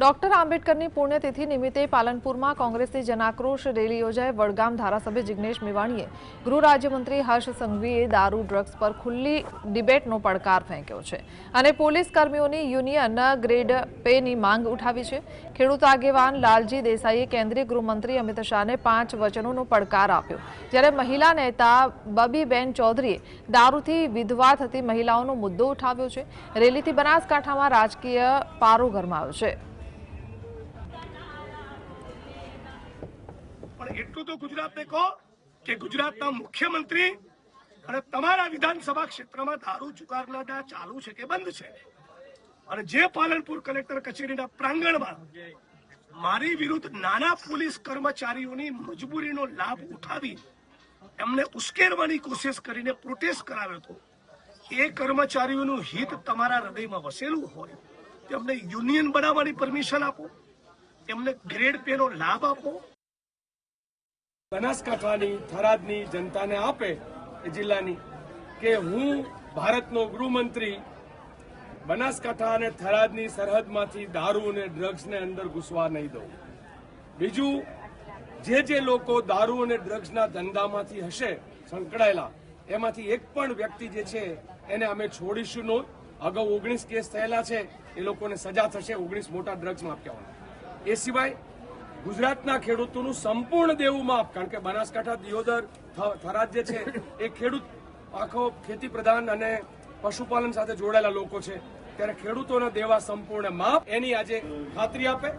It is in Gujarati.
ડોક્ટર આંબેડકરની પુણ્યતિથિ નિમિત્તે પાલનપુરમાં કોંગ્રેસની જનાક્રોશ રેલી યોજાઈ। વડગામ ધારાસભ્ય જિગ્નેશ મેવાણીએ ગૃહ રાજ્યમંત્રી હર્ષ સંઘવીએ દારૂ ડ્રગ્સ પર ખુલ્લી ડિબેટનો પડકાર ફેંક્યો છે અને પોલીસ કર્મીઓની યુનિયન ગ્રેડ પેની માંગ ઉઠાવી છે। ખેડૂત આગેવાન લાલજી દેસાઈએ કેન્દ્રીય ગૃહમંત્રી અમિત શાહને 5 વચનોનો પડકાર આપ્યો, જ્યારે મહિલા નેતા બબીબેન ચૌધરીએ દારૂથી વિધવા થતી મહિલાઓનો મુદ્દો ઉઠાવ્યો છે। રેલીથી બનાસકાંઠામાં રાજકીય પારો ગરમાયો છે। એટલું તો ગુજરાતને કહો કે ગુજરાતના મુખ્યમંત્રી અને તમારા વિધાનસભા ક્ષેત્રમાં દારૂ જુગારના ચાલુ છે કે બંધ છે, અને જે પાલનપુર કલેક્ટર કચેરીના પ્રાંગણમાં મારી વિરુદ્ધ નાના પોલીસ કર્મચારીઓની મજબૂરીનો લાભ ઉઠાવી એમને ઉશ્કેરવાની કોશિશ કરીને પ્રોટેસ્ટ કરાવ્યો હતો। એ કર્મચારીઓનું હિત તમારા હૃદયમાં વસેલું હોય તો એમને યુનિયન બનાવવાની પરમિશન આપો, એમને ગ્રેડ પેનો લાભ આપો। બનાસકાંઠાની થરાદની જનતાને આપે એ જિલ્લાની કે હું ભારતનો ગૃહમંત્રી બનાસકાંઠા અને થરાદની સરહદમાંથી દારૂ અને ડ્રગ્સને અંદર ઘૂસવા નહીં દઉં। બીજું, જે લોકો દારૂ અને ડ્રગ્સના ધંધામાંથી હશે સંકળાયેલા, એમાંથી એક પણ વ્યક્તિ જે છે એને અમે છોડીશું નહીં। અગાઉ 19 કેસ થયેલા છે, એ લોકોને સજા થશે। 19 મોટા ડ્રગ્સ માફિયાઓને। એ સિવાય ગુજરાતના ખેડૂતોનું સંપૂર્ણ દેવું માફ, કારણ કે બનાસકાંઠા, દિયોદર, થરાદ જે છે એ ખેડૂત આખો ખેતી પ્રધાન અને પશુપાલન સાથે જોડાયેલા લોકો છે, ત્યારે ખેડૂતોના દેવા સંપૂર્ણ માફ, એની આજે ખાતરી આપે।